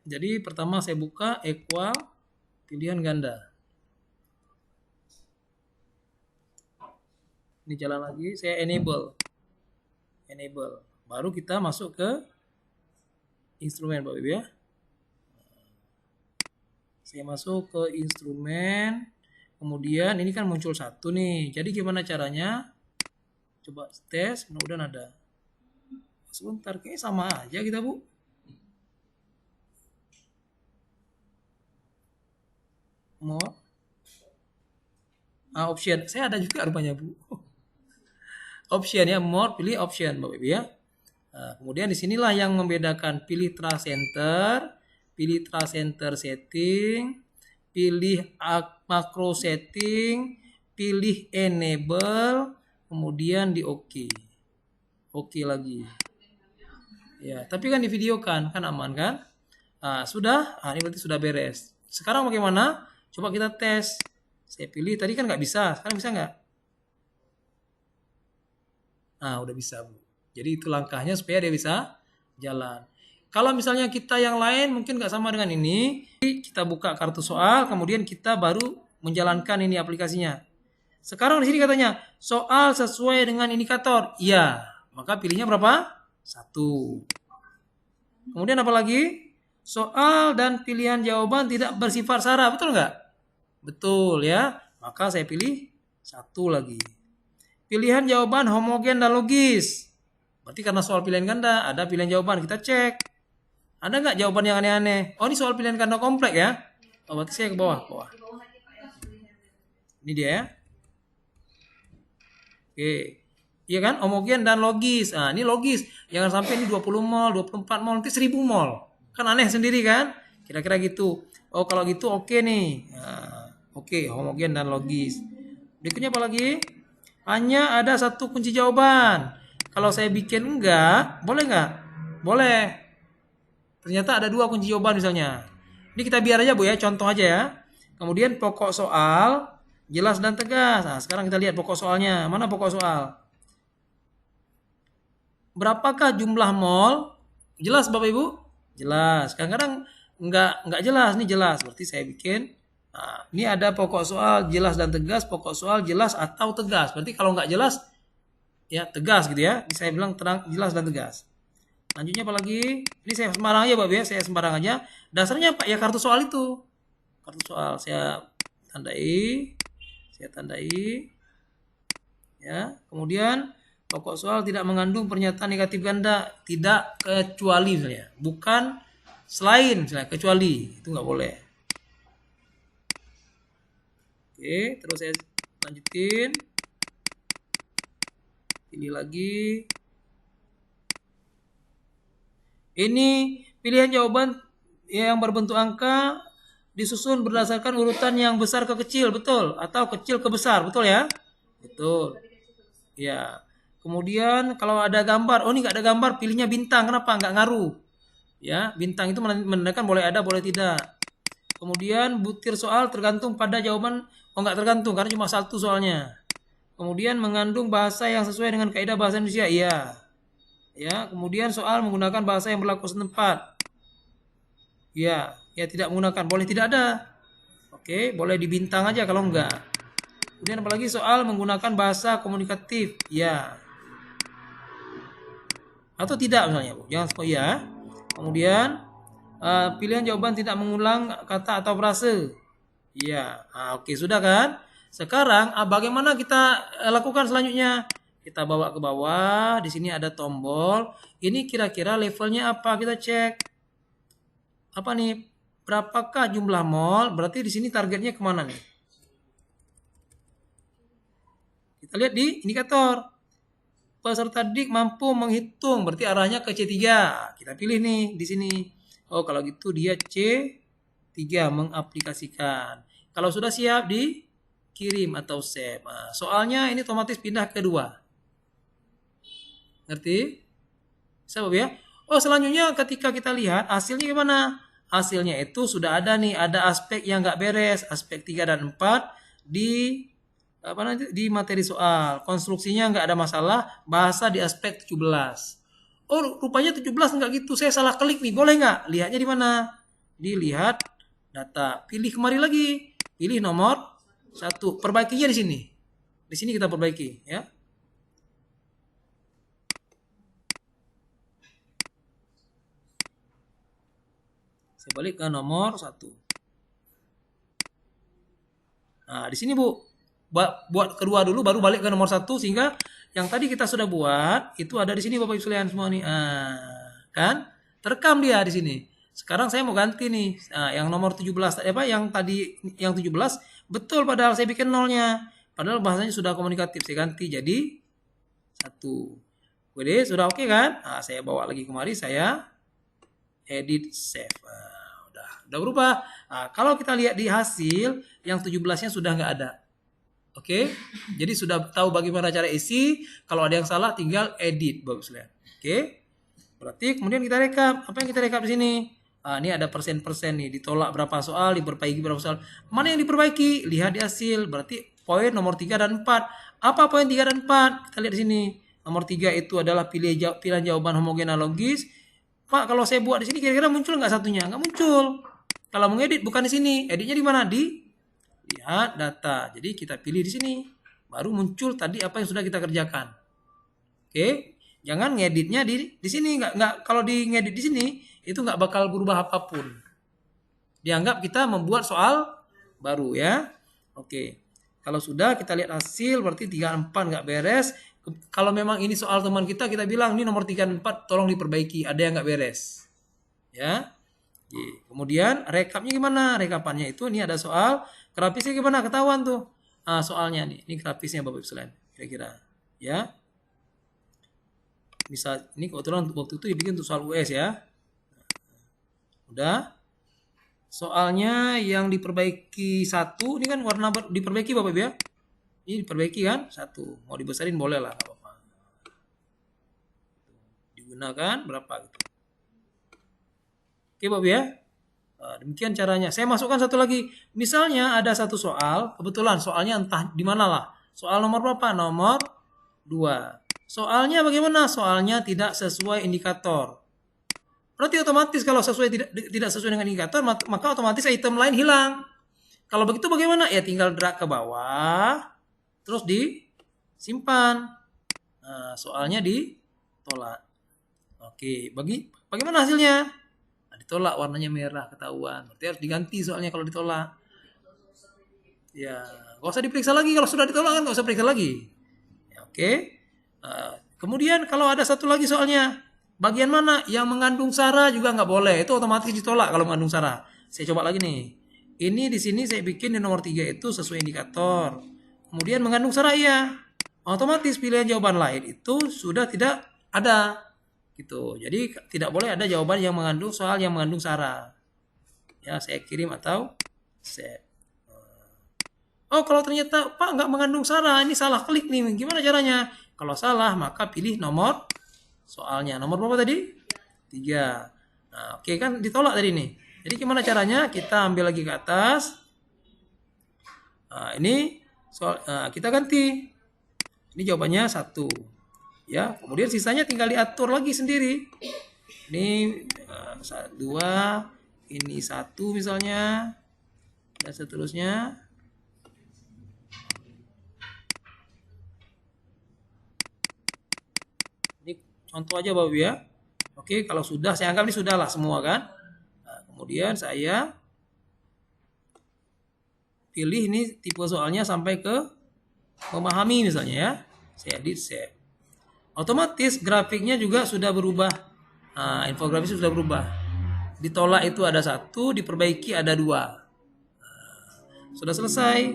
Jadi pertama saya buka equal pilihan ganda. Ini jalan lagi, saya enable. Baru kita masuk ke instrumen Bapak Ibu ya. Saya masuk ke instrumen. Kemudian ini kan muncul satu nih. Jadi gimana caranya? Coba tes, mudah-mudahan ada. Sebentar, kayaknya sama aja kita Bu. More. Option. Saya ada juga rupanya Bu. Option ya, more, pilih option Bapak Ibu ya. Nah, kemudian disinilah yang membedakan, pilih trust center, pilih trust center setting, pilih macro setting, pilih enable, kemudian di OK. OK lagi. Ya, tapi kan di video kan aman kan? Nah, sudah, ini berarti sudah beres. Sekarang bagaimana? Coba kita tes. Saya pilih, tadi kan nggak bisa, sekarang bisa nggak? Nah, udah bisa Bu. Jadi itu langkahnya supaya dia bisa jalan. Kalau misalnya kita yang lain mungkin nggak sama dengan ini, kita buka kartu soal, kemudian kita baru menjalankan ini aplikasinya. Sekarang di sini katanya soal sesuai dengan indikator. Iya, maka pilihnya berapa? 1. Kemudian apa lagi? Soal dan pilihan jawaban tidak bersifat sara, betul nggak? Betul ya. Maka saya pilih 1 lagi. Pilihan jawaban homogen dan logis. Berarti karena soal pilihan ganda, ada pilihan jawaban. Kita cek. Ada nggak jawaban yang aneh-aneh? Oh, ini soal pilihan ganda kompleks ya. Oh, berarti saya ke bawah. Ini dia ya. Oke. Iya kan? Homogen dan logis. Nah, ini logis. Jangan sampai ini 20 mol, 24 mol, nanti 1000 mol. Kan aneh sendiri kan? Kira-kira gitu. Oh, kalau gitu oke nih. Nah, oke, homogen dan logis. Berikutnya apa lagi? Hanya ada satu kunci jawaban. Kalau saya bikin enggak, boleh enggak? Boleh. Ternyata ada 2 kunci jawaban misalnya. Ini kita biar aja Bu ya, contoh aja ya. Kemudian pokok soal, jelas dan tegas. Nah, sekarang kita lihat pokok soalnya. Mana pokok soal? Berapakah jumlah mol? Jelas Bapak Ibu? Jelas. Kadang-kadang enggak jelas, ini jelas. Berarti saya bikin. Nah, ini ada pokok soal jelas dan tegas, pokok soal jelas atau tegas. Berarti kalau enggak jelas, ya tegas gitu ya. Ini saya bilang terang, jelas dan tegas. Lanjutnya apa lagi? Ini saya sembarang aja Bapak ya, saya sembarang aja. Dasarnya Pak ya kartu soal itu. Kartu soal saya tandai. Ya, kemudian pokok soal tidak mengandung pernyataan negatif ganda, tidak kecuali misalnya, bukan selain misalnya, kecuali itu nggak boleh. Oke, terus saya lanjutin, pilih lagi. Ini pilihan jawaban yang berbentuk angka disusun berdasarkan urutan yang besar ke kecil, betul? Atau kecil ke besar, betul ya? Betul. Ya. Kemudian kalau ada gambar, oh ini nggak ada gambar, pilihnya bintang. Kenapa? Nggak ngaruh. Ya, bintang itu menandakan boleh ada, boleh tidak. Kemudian butir soal tergantung pada jawaban, oh nggak tergantung karena cuma 1 soalnya. Kemudian mengandung bahasa yang sesuai dengan kaidah bahasa Indonesia, iya. Ya, kemudian soal menggunakan bahasa yang berlaku setempat. Ya, tidak menggunakan, boleh tidak ada. Oke, boleh dibintang aja kalau enggak. Kemudian apalagi soal menggunakan bahasa komunikatif, ya. Atau tidak misalnya, Bu. Jangan oh ya. Kemudian pilihan jawaban tidak mengulang kata atau frase. Iya. Oke, sudah kan? Sekarang bagaimana kita lakukan selanjutnya? Kita bawa ke bawah, di sini ada tombol. Ini kira-kira levelnya apa? Kita cek. Apa nih? Berapakah jumlah mol? Berarti di sini targetnya kemana nih? Kita lihat di indikator. Peserta didik mampu menghitung, berarti arahnya ke C3. Kita pilih nih di sini. Oh, kalau gitu dia C3 mengaplikasikan. Kalau sudah siap dikirim atau save. Nah, soalnya ini otomatis pindah ke 2. Ngerti? Bisa Bapak ya? Oh, selanjutnya ketika kita lihat hasilnya gimana? Hasilnya itu sudah ada nih, ada aspek yang nggak beres, aspek 3 dan 4 di di materi soal. Konstruksinya nggak ada masalah, bahasa di aspek 17. Oh, rupanya 17 enggak gitu. Saya salah klik nih. Boleh nggak? Lihatnya di mana? Dilihat data. Pilih kemari lagi. Pilih nomor 1. Perbaikinya di sini. Di sini kita perbaiki, ya. Saya balik ke nomor 1. Nah, di sini Bu. Buat kedua dulu baru balik ke nomor 1 sehingga yang tadi kita sudah buat itu ada di sini Bapak Ibu sekalian semua nih. Kan? Terekam dia di sini. Sekarang saya mau ganti nih. Yang nomor 17 yang tadi yang 17 betul padahal saya bikin nolnya. Padahal bahasanya sudah komunikatif. Saya ganti jadi 1. Oke, sudah oke kan? Saya bawa lagi kemari, saya edit save. Udah berubah. Kalau kita lihat di hasil yang 17-nya sudah nggak ada. Oke, jadi sudah tahu bagaimana cara isi. Kalau ada yang salah, tinggal edit, bagus lihat. Oke, berarti kemudian kita rekap. Apa yang kita rekap di sini? Ini ada persen-persen nih. Ditolak berapa soal, diperbaiki berapa soal. Mana yang diperbaiki? Lihat di hasil. Berarti poin nomor 3 dan 4. Apa poin 3 dan 4? Kita lihat di sini. Nomor 3 itu adalah pilihan jawaban homogen logis. Pak, kalau saya buat di sini kira-kira muncul nggak satunya? Nggak muncul. Kalau mengedit bukan di sini. Editnya di mana? Lihat data. Jadi kita pilih di sini. Baru muncul tadi apa yang sudah kita kerjakan. Oke. Jangan ngeditnya di sini. Nggak, kalau di ngedit di sini itu nggak bakal berubah apapun. Dianggap kita membuat soal baru ya. Oke. Kalau sudah kita lihat hasil berarti 3 4 nggak beres. Kalau memang ini soal teman kita bilang ini nomor 3 dan 4 tolong diperbaiki. Ada yang nggak beres. Ya. Kemudian rekapnya gimana? Rekapannya itu ini ada soal. Grafisnya gimana? Ketahuan tuh. Soalnya nih. Ini grafisnya Bapak Ibu sekalian. Kira-kira. Ya. Bisa ini kebetulan waktu itu dibikin untuk soal US ya. Udah. Soalnya yang diperbaiki 1. Ini kan warna diperbaiki Bapak Ibu ya. Ini diperbaiki kan? 1. Mau dibesarin boleh lah. Gak apa-apa. Digunakan berapa gitu. Oke Bapak Ibu ya. Demikian caranya. Saya masukkan satu lagi. Misalnya ada satu soal, kebetulan soalnya entah di mana lah. Soal nomor berapa? Nomor 2. Soalnya bagaimana? Soalnya tidak sesuai indikator. Berarti otomatis kalau tidak sesuai dengan indikator, maka otomatis item lain hilang. Kalau begitu bagaimana? Ya tinggal drag ke bawah, terus disimpan. Soalnya ditolak. Oke, bagaimana hasilnya? Ditolak, warnanya merah, ketahuan. Berarti harus diganti soalnya kalau ditolak. Ya, nggak usah diperiksa lagi. Kalau sudah ditolak kan nggak usah periksa lagi. Ya, oke. Kemudian kalau ada satu lagi soalnya, bagian mana yang mengandung sara juga nggak boleh. Itu otomatis ditolak kalau mengandung sara. Saya coba lagi nih. Ini di sini saya bikin di nomor 3 itu sesuai indikator. Kemudian mengandung sara ya. Otomatis pilihan jawaban lain itu sudah tidak ada. Gitu. Jadi tidak boleh ada jawaban yang mengandung soal yang mengandung sara. Ya, saya kirim atau save. Oh, kalau ternyata Pak nggak mengandung sara, ini salah klik nih. Gimana caranya? Kalau salah, maka pilih nomor soalnya. Nomor berapa tadi? 3. Nah, oke kan ditolak tadi nih. Jadi gimana caranya? Kita ambil lagi ke atas. Nah, ini soal kita ganti. Ini jawabannya 1. Ya, kemudian sisanya tinggal diatur lagi sendiri. Ini 2, ini 1 misalnya, dan seterusnya. Ini contoh aja Bapak ya. Oke, kalau sudah, saya anggap ini sudah lah semua kan. Nah, kemudian saya pilih ini tipe soalnya sampai ke memahami misalnya ya. Saya edit save. Otomatis grafiknya juga sudah berubah. Infografis sudah berubah. Ditolak itu ada 1, diperbaiki ada 2. Sudah selesai.